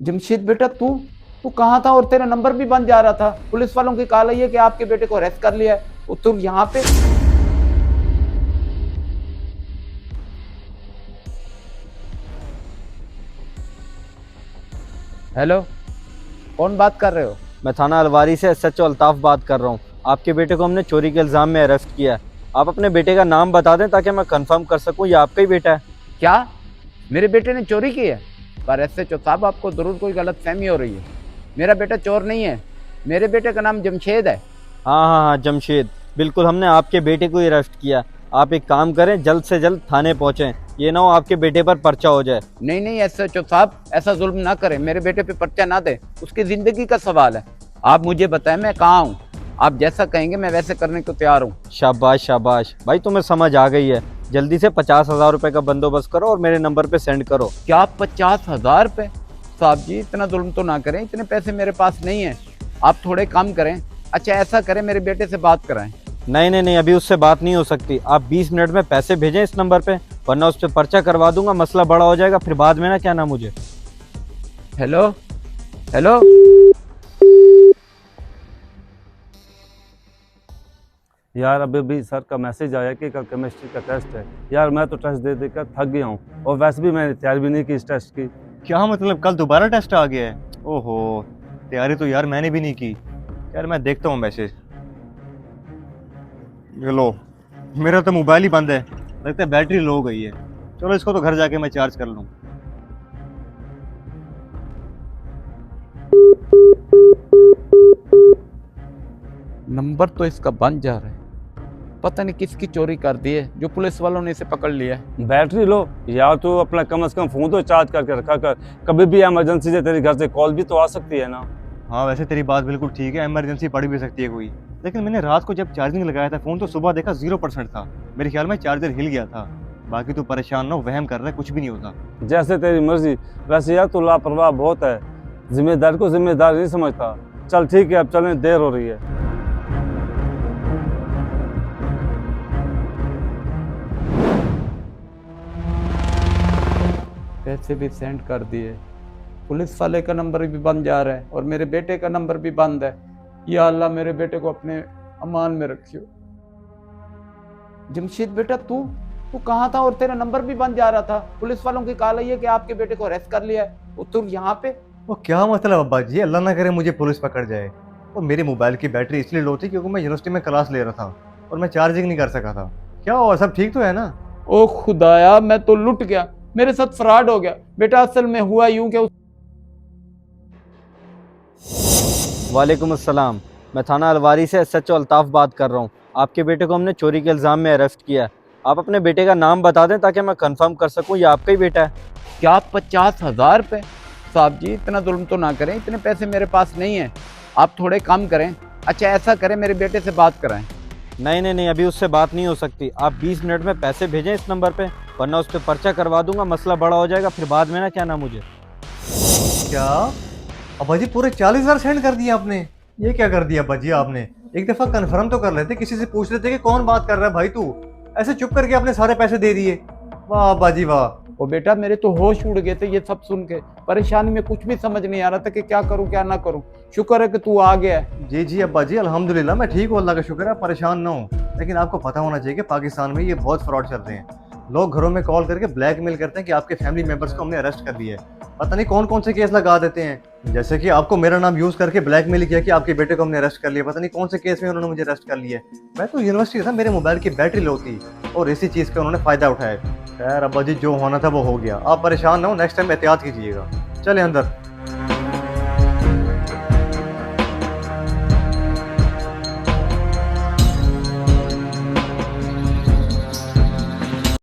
जमशेद बेटा, तू तू कहाँ था? और तेरा नंबर भी बंद जा रहा था। पुलिस वालों की कॉल आई है कि आपके बेटे को अरेस्ट कर लिया है और तुम यहाँ पे। हेलो, कौन बात कर रहे हो? मैं थाना अलवारी से एसएचओ अल्ताफ बात कर रहा हूँ। आपके बेटे को हमने चोरी के इल्ज़ाम में अरेस्ट किया है। आप अपने बेटे का नाम बता दें ताकि मैं कंफर्म कर सकूँ ये आपका ही बेटा है। क्या मेरे बेटे ने चोरी की है? पर एसएचओ साहब, आपको जरूर कोई गलत फहमी हो रही है। मेरा बेटा चोर नहीं है। मेरे बेटे का नाम जमशेद है। हाँ हाँ हाँ, जमशेद, बिल्कुल हमने आपके बेटे को ही अरेस्ट किया। आप एक काम करें, जल्द से जल्द थाने पहुँचें, ये ना हो आपके बेटे पर पर्चा हो जाए। नहीं नहीं एसएचओ साहब, ऐसा जुल्म ना करें, मेरे बेटे पे पर्चा ना दें, उसकी जिंदगी का सवाल है। आप मुझे बताएं मैं कहाँ हूँ। आप जैसा कहेंगे मैं वैसे करने को तैयार हूँ। शाबाश शाबाश भाई, तुम्हें समझ आ गई है। जल्दी से 50,000 रुपये का बंदोबस्त करो और मेरे नंबर पे सेंड करो। क्या 50,000 रुपये? साहब जी, इतना जुल्म तो ना करें, इतने पैसे मेरे पास नहीं है। आप थोड़े कम करें। अच्छा ऐसा करें, मेरे बेटे से बात कराएं। नहीं नहीं नहीं, अभी उससे बात नहीं हो सकती। आप 20 मिनट में पैसे भेजें इस नंबर पे, वरना उस पर पर्चा करवा दूंगा, मसला बड़ा हो जाएगा, फिर बाद में ना कहना मुझे। Hello hello. यार अभी भी सर का मैसेज आया कि कल केमिस्ट्री का टेस्ट है। यार मैं तो टेस्ट दे देकर थक गया हूँ, और वैसे भी मैंने तैयारी भी नहीं की इस टेस्ट की। क्या मतलब कल दोबारा टेस्ट आ गया है? ओहो, तैयारी तो यार मैंने भी नहीं की। यार मैं देखता हूँ मैसेज। ये लो, मेरा तो मोबाइल ही बंद है, लगता है बैटरी लो हो गई है। चलो इसको तो घर जाके मैं चार्ज कर लूँ। नंबर तो इसका बंद जा रहा है। पता नहीं किसकी चोरी कर दी है जो पुलिस वालों ने इसे पकड़ लिया है। बैटरी लो यार, तू अपना कम से कम फोन तो चार्ज करके रखा कर, कभी भी इमरजेंसी से तेरे घर से कॉल भी तो आ सकती है ना। हाँ वैसे तेरी बात बिल्कुल ठीक है, इमरजेंसी पड़ भी सकती है कोई। लेकिन मैंने रात को जब चार्जिंग लगाया था फ़ोन तो सुबह देखा 0% था। मेरे ख्याल में चार्जर हिल गया था। बाकी तू परेशान ना हो, वहम कर रहा है, कुछ भी नहीं होता। जैसे तेरी मर्जी। वैसे यार तू लापरवाह बहुत है, जिम्मेदार को जिम्मेदार नहीं समझता। चल ठीक है, अब चलें, देर हो रही है। पैसे भी सेंड कर दिए, पुलिस वाले का नंबर भी बंद जा रहा है और मेरे बेटे का नंबर भी बंद है। या अल्लाह, मेरे बेटे को अपने अमान में रखियो। जमशेद बेटा, तू तू कहाँ था? और तेरा नंबर भी बंद जा रहा था। पुलिस वालों की कॉल आई है कि आपके बेटे को अरेस्ट कर लिया है और तुम यहाँ पे। वो क्या मतलब अब्बा जी, अल्लाह ना करे मुझे पुलिस पकड़ जाए। और मेरे मोबाइल की बैटरी इसलिए लो थी क्योंकि मैं यूनिवर्सिटी में क्लास ले रहा था और मैं चार्जिंग नहीं कर सका था। क्या हुआ, सब ठीक तो है ना? ओ खुदाया, मैं तो लुट गया, मेरे साथ फ्रॉड हो गया। बेटा असल में हुआ यूं कि वालेकुम अस्सलाम, मैं थाना अलवारी से एसएचओ अल्ताफ बात कर रहा हूँ। आपके बेटे को हमने चोरी के इल्ज़ाम में अरेस्ट किया है। आप अपने बेटे का नाम बता दें ताकि मैं कंफर्म कर सकूँ ये आपका ही बेटा है। क्या 50,000 रुपये? साहब जी, इतना जुल्म तो ना करें, इतने पैसे मेरे पास नहीं है। आप थोड़े कम करें। अच्छा ऐसा करें, मेरे बेटे से बात कराएं। नहीं नहीं नहीं, अभी उससे बात नहीं हो सकती। आप 20 मिनट में पैसे भेजें इस नंबर पे, वरना उस पर पर्चा करवा दूंगा, मसला बड़ा हो जाएगा, फिर बाद में ना कहना मुझे। क्या अब्बा जी, पूरे 40,000 सेंड कर दिए आपने? ये क्या कर दिया अब्बा जी आपने? एक दफा कंफर्म तो कर लेते, किसी से पूछ लेते कि कौन बात कर रहा है भाई तू। ऐसे चुप करके आपने सारे पैसे दे दिए। वाह अब्बा जी वाह। ओ बेटा, मेरे तो होश उड़ गए थे ये सब सुन के। परेशानी में कुछ भी समझ नहीं आ रहा था कि क्या करूं क्या ना करूं। शुक्र है कि तू आ गया है। जी जी अब्बा जी, अल्हम्दुलिल्लाह मैं ठीक हूँ, अल्लाह का शुक्र है, परेशान ना हो। लेकिन आपको पता होना चाहिए कि पाकिस्तान में ये बहुत फ्रॉड चल रहे हैं। लोग घरों में कॉल करके ब्लैकमेल करते हैं कि आपके फैमिली मेंबर्स को हमने अरेस्ट कर लिया है। पता नहीं कौन कौन से केस लगा देते हैं, जैसे कि आपको मेरा नाम यूज करके ब्लैकमेल किया कि आपके बेटे को हमने अरेस्ट कर लिया। पता नहीं कौन से केस में उन्होंने मुझे अरेस्ट कर लिया है। मैं तो यूनिवर्सिटी था, मेरे मोबाइल की बैटरी लो थी और इसी चीज़ का उन्होंने फ़ायदा उठाया। खैर अब्बा जी, जो होना था वो हो गया। आप परेशान ना हो, नेक्स्ट टाइम एहतियात कीजिएगा। चले अंदर।